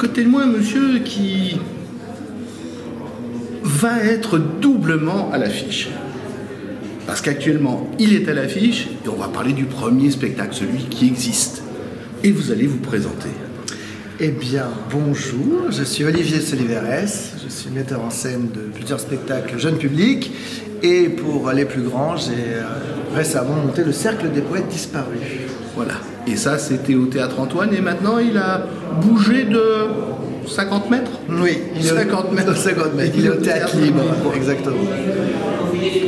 côté de moi un monsieur qui va être doublement à l'affiche. Parce qu'actuellement, il est à l'affiche et on va parler du premier spectacle, celui qui existe. Et vous allez vous présenter. Eh bien, bonjour, je suis Olivier Soliveres, je suis metteur en scène de plusieurs spectacles jeunes publics et pour les plus grands, j'ai récemment monté le Cercle des Poètes Disparus. Voilà. Et ça, c'était au Théâtre Antoine et maintenant, il a bougé de 50 mètres. Oui, il est 50 mètres. Il est au Théâtre Libre, exactement.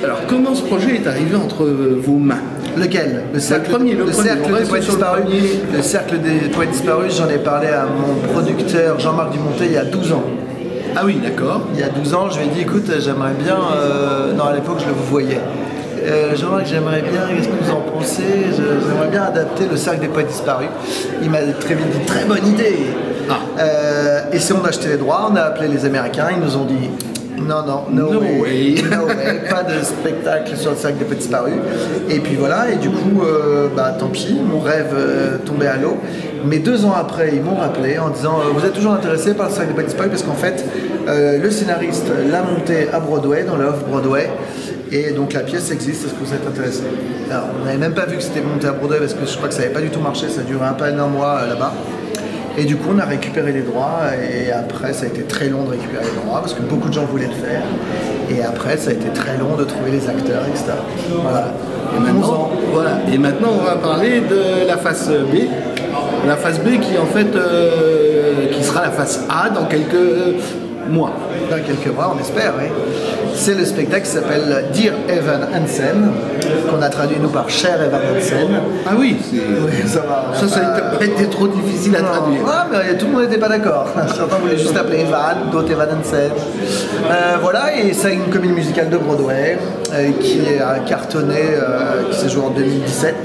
Alors, comment ce projet est arrivé entre vos mains? Lequel? Le Cercle des Poètes Disparus. Le Cercle des Poètes Disparus, j'en ai parlé à mon producteur Jean-Marc Dumontet il y a 12 ans. Ah oui, d'accord. Il y a 12 ans, je lui ai dit, écoute, j'aimerais bien... Non, à l'époque, je le voyais. Jean-Marc, j'aimerais bien, qu'est-ce que vous en pensez? J'aimerais bien adapter le Cercle des Poètes Disparus. Il m'a très vite dit, très bonne idée. Et si on a acheté les droits, on a appelé les Américains, ils nous ont dit... Non, no way, pas de spectacle sur le Cercle des Poètes Disparus. Et puis voilà, et du coup, tant pis, mon rêve tombait à l'eau. Mais 2 ans après, ils m'ont rappelé en disant vous êtes toujours intéressé par le Cercle des Poètes Disparus? Parce qu'en fait, le scénariste l'a monté à Broadway, dans la Off-Broadway. Et donc la pièce existe, est-ce que vous êtes intéressé? Alors, on n'avait même pas vu que c'était monté à Broadway parce que je crois que ça n'avait pas du tout marché, ça a duré un mois là-bas. Et du coup, on a récupéré les droits et après, ça a été très long de récupérer les droits parce que beaucoup de gens voulaient le faire. Et après, ça a été très long de trouver les acteurs, etc. Voilà. Et maintenant, on va parler de la face B. La face B qui, en fait, qui sera la face A dans quelques mois. Dans quelques mois, on espère, oui. C'est le spectacle qui s'appelle Dear Evan Hansen, qu'on a traduit nous par Cher Evan Hansen. Ah oui, ça va. Ça n'a pas été trop difficile à traduire. Ouais, mais tout le monde n'était pas d'accord. Certains voulaient juste appeler Evan, d'autres Evan Hansen. Voilà, et c'est une comédie musicale de Broadway qui a cartonné, qui s'est jouée en 2017.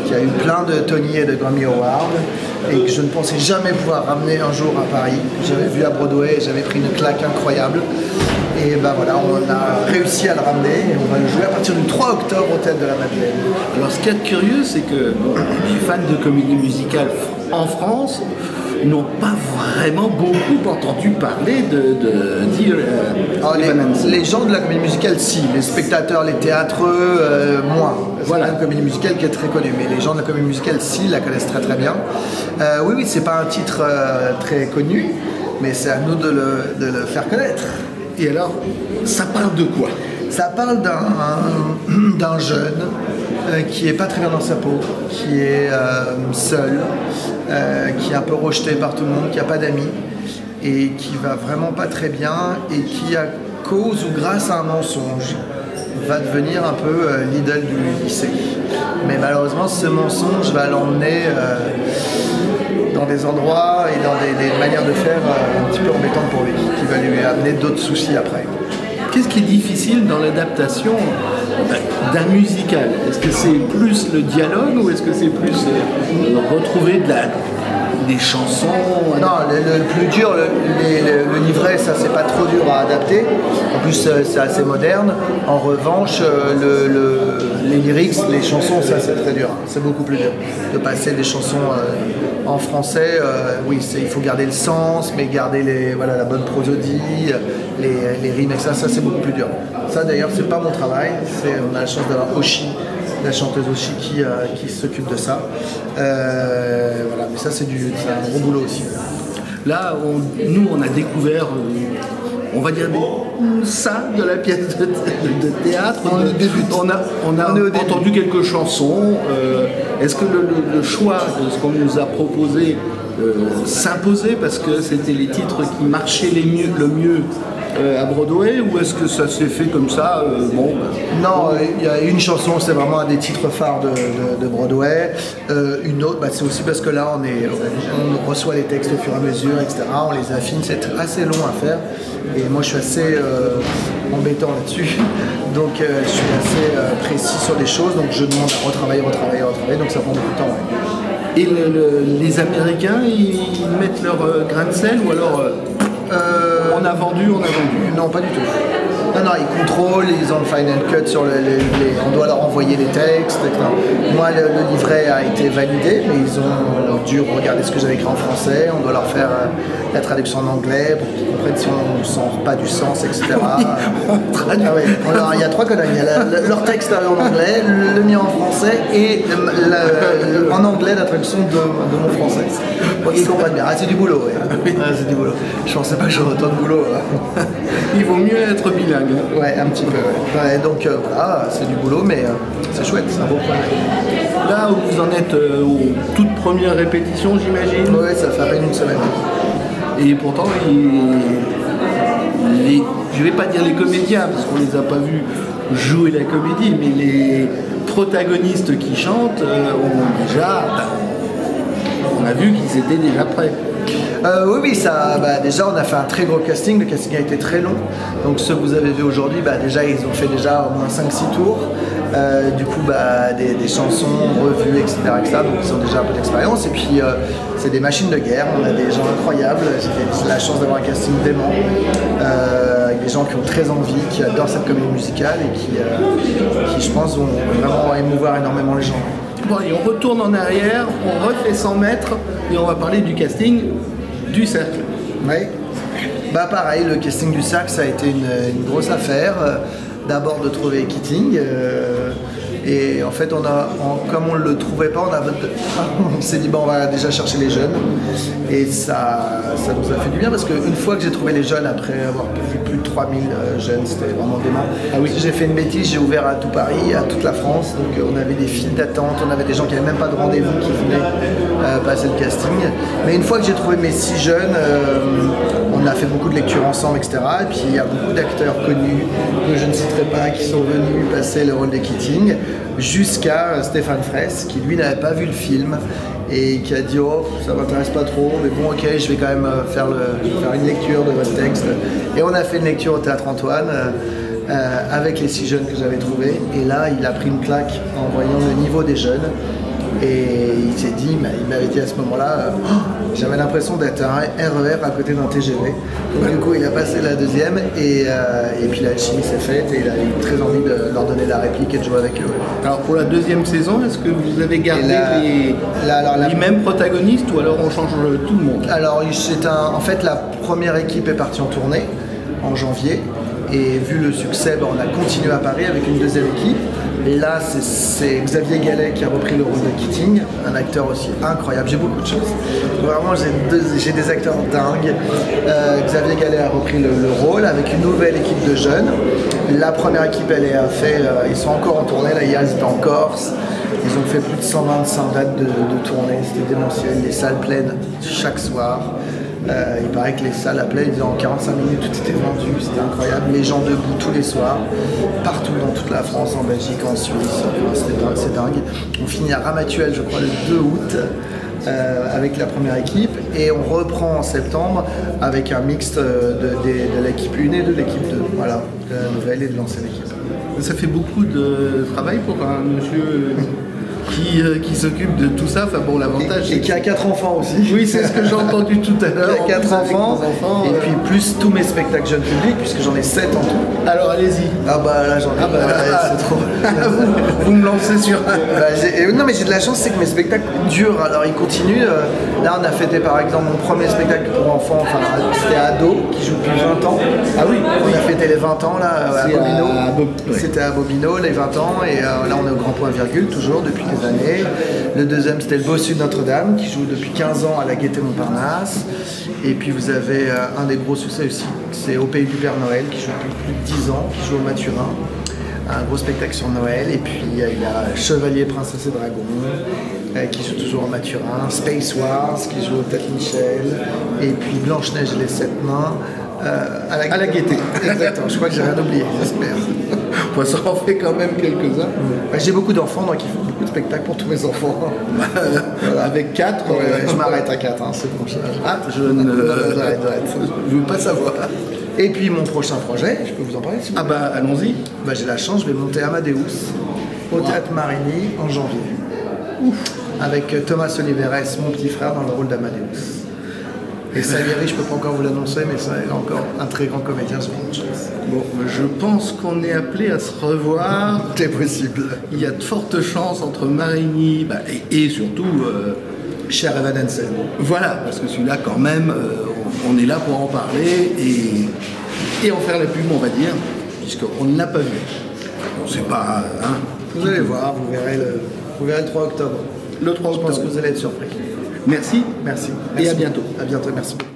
Qui a eu plein de Tony et de Grammy Awards et que je ne pensais jamais pouvoir ramener un jour à Paris. J'avais vu à Broadway et j'avais pris une claque incroyable. Et ben voilà, on a réussi à le ramener et on va le jouer à partir du 3 octobre au Théâtre de la Madeleine. Alors ce qui est curieux, c'est que les fans de comédie musicale en France n'ont pas vraiment beaucoup entendu parler de Dear Evan Hansen. Les gens de la comédie musicale, si. Les spectateurs, les théâtreux, moins. Voilà, une comédie musicale qui est très connue. Mais les gens de la comédie musicale, si, la connaissent très très bien. Oui, c'est pas un titre très connu, mais c'est à nous de le faire connaître. Et alors, ça parle de quoi? Ça parle d'un jeune qui est pas très bien dans sa peau, qui est seul, qui est un peu rejeté par tout le monde, qui n'a pas d'amis et qui va vraiment pas très bien et qui, à cause ou grâce à un mensonge, va devenir un peu l'idole du lycée. Mais malheureusement, ce mensonge va l'emmener dans des endroits et dans des manières de faire un petit peu embêtantes pour lui, qui va lui amener d'autres soucis après. Qu'est-ce qui est difficile dans l'adaptation d'un musical? Est-ce que c'est plus le dialogue ou est-ce que c'est plus retrouver des chansons? Non, le plus dur, le livret, ça c'est pas trop dur à adapter. En plus, c'est assez moderne. En revanche, les lyrics, les chansons, ça c'est très dur. C'est beaucoup plus dur de passer des chansons en français. Oui, il faut garder le sens, mais garder la bonne prosodie, les rimes, et ça c'est beaucoup plus dur. Ça d'ailleurs, c'est pas mon travail. On a la chance d'avoir Oshi, la chanteuse Oshi qui s'occupe de ça. Voilà, mais ça c'est un gros boulot aussi. Là, nous on a découvert, on va dire ça de la pièce de théâtre. On a entendu quelques chansons. Est-ce que le choix de ce qu'on nous a proposé s'imposait parce que c'était les titres qui marchaient le mieux à Broadway, ou est-ce que ça s'est fait comme ça Non, il y a une chanson, c'est vraiment un des titres phares de Broadway. Une autre, c'est aussi parce que là on reçoit les textes au fur et à mesure, etc. On les affine, c'est assez long à faire. Et moi je suis assez embêtant là-dessus. Donc je suis assez précis sur les choses, donc je demande à retravailler, donc ça prend beaucoup de temps. Ouais. Et les Américains, ils mettent leur grain de sel ou alors on a vendu? Non, pas du tout. Non, ils contrôlent, ils ont le final cut sur on doit leur envoyer les textes. Moi, le livret a été validé, mais ils ont dû regarder ce que j'avais écrit en français. On doit leur faire la traduction en anglais pour qu'ils comprennent si on ne sent pas du sens, etc. Il y a 3 colonnes. Il y a leur texte en anglais, le mien en français et en anglais la traduction de mon français. Pour qu'ils comprennent bien. C'est du boulot. Ouais. C'est du boulot. Je pensais pas que j'aurais autant de boulot. Il vaut mieux être bilingue. Ouais, un petit peu. Ouais, donc voilà, c'est du boulot, mais c'est chouette, c'est un beau projet. Là où vous en êtes aux toutes premières répétitions, j'imagine. Oui, ça fait à peine une semaine. Et pourtant, je vais pas dire les comédiens, parce qu'on les a pas vus jouer la comédie, mais les protagonistes qui chantent on a vu qu'ils étaient déjà prêts. Oui, déjà on a fait un très gros casting, le casting a été très long, donc ceux que vous avez vus aujourd'hui, déjà ils ont fait déjà au moins 5-6 tours, du coup des chansons revues, etc., donc ils ont déjà un peu d'expérience, et puis c'est des machines de guerre, on a des gens incroyables, j'ai la chance d'avoir un casting dément, avec des gens qui ont très envie, qui adorent cette comédie musicale et qui je pense vont vraiment émouvoir énormément les gens. Bon, et on retourne en arrière, on refait 100 mètres et on va parler du casting du Cercle. Oui, pareil, le casting du Cercle, ça a été une grosse affaire. D'abord de trouver Keating. Et en fait, comme on ne le trouvait pas, on s'est dit on va déjà chercher les jeunes. Et ça nous a fait du bien parce qu'une fois que j'ai trouvé les jeunes, après avoir vu plus de 3000 jeunes, c'était vraiment dément. Ah oui. J'ai fait une bêtise, j'ai ouvert à tout Paris, à toute la France. Donc on avait des files d'attente, on avait des gens qui n'avaient même pas de rendez-vous qui venaient passer le casting. Mais une fois que j'ai trouvé mes 6 jeunes, on a fait beaucoup de lectures ensemble, etc. Et puis il y a beaucoup d'acteurs connus que je ne citerai pas qui sont venus passer le rôle de Keating. Jusqu'à Stéphane Fraisse qui lui n'avait pas vu le film et qui a dit oh ça m'intéresse pas trop mais bon ok je vais quand même faire une lecture de votre texte et on a fait une lecture au Théâtre Antoine avec les 6 jeunes que j'avais trouvés et là il a pris une claque en voyant le niveau des jeunes et il s'est dit, il m'avait dit à ce moment-là, j'avais l'impression d'être un RER à côté d'un TGV. Donc du coup, il a passé la deuxième et puis la chimie s'est faite et il a eu très envie de leur donner la réplique et de jouer avec eux. Alors pour la deuxième saison, est-ce que vous avez gardé les mêmes protagonistes ou alors on change tout le monde? Alors en fait, la première équipe est partie en tournée en janvier. Et vu le succès, on a continué à Paris avec une deuxième équipe. Et là, c'est Xavier Gallet qui a repris le rôle de Keating, un acteur aussi incroyable. J'ai beaucoup de chance. Vraiment, j'ai des acteurs dingues. Xavier Gallet a repris le rôle avec une nouvelle équipe de jeunes. La première équipe, ils sont encore en tournée. Là, hier, ils étaient en Corse. Ils ont fait plus de 125 dates de tournée. C'était démentiel. Les salles pleines chaque soir. Il paraît que les salles appelaient, ils disaient en 45 minutes tout était vendu, c'était incroyable, les gens debout tous les soirs, partout dans toute la France, en Belgique, en Suisse, c'est dingue. On finit à Ramatuelle, je crois, le 2 août avec la première équipe et on reprend en septembre avec un mixte de l'équipe 1 et de l'équipe 2, voilà, de la nouvelle et de l'ancienne équipe. Ça fait beaucoup de travail pour un monsieur qui s'occupe de tout ça, enfin bon l'avantage et qui a 4 enfants aussi. Oui c'est ce que j'ai entendu tout à l'heure. Il a 4 enfants et puis plus tous mes spectacles jeunes publics puisque j'en ai 7 en tout. Alors allez-y. Ah bah là j'en ai c'est trop. vous me lancez sur non mais j'ai de la chance, c'est que mes spectacles durent, alors ils continuent. Là on a fêté par exemple mon premier spectacle pour enfants, enfin c'était Ado qui joue depuis 20 ans. Ah oui, on a fêté les 20 ans là à Bobino. C'était à Bobino les 20 ans et là on est au Grand Point Virgule toujours depuis des années. Le deuxième c'était le Bossu de Notre-Dame qui joue depuis 15 ans à la Gaîté Montparnasse. Et puis vous avez un des gros succès aussi, c'est Au Pays du Père Noël qui joue depuis plus de 10 ans, qui joue au Mathurin. Un gros spectacle sur Noël. Et puis il y a Chevalier, Princesse et Dragon qui joue toujours au Mathurin. Space Wars qui joue au Théâtre Michel. Et puis Blanche-Neige et les 7 nains à la Gaîté. Exactement, je crois que j'ai rien oublié, j'espère. Ça en fait quand même quelques-uns. J'ai beaucoup d'enfants, donc il faut beaucoup de spectacles pour tous mes enfants. Voilà. Avec 4 je m'arrête à 4, c'est bon. Je veux pas savoir. Et puis mon prochain projet, je peux vous en parler si vous voulez. Allons-y. J'ai la chance, je vais monter Amadeus au Théâtre Marigny en janvier. Ouf. Avec Thomas Oliveres, mon petit frère, dans le rôle d'Amadeus. Et Salieri, je ne peux pas encore vous l'annoncer, mais ça est encore un très grand comédien sur une chaise. Bon, je pense qu'on est appelé à se revoir. C'est possible. Il y a de fortes chances entre Marigny et surtout Cher Evan Hansen. Voilà, parce que celui-là quand même, on est là pour en parler et en faire la pub, on va dire, puisqu'on ne l'a pas vu. On ne sait pas. Hein, vous allez voir, vous verrez le 3 octobre. Le 3 octobre. Je pense que vous allez être surpris. Merci. Merci. Et à bientôt. À bientôt, merci beaucoup.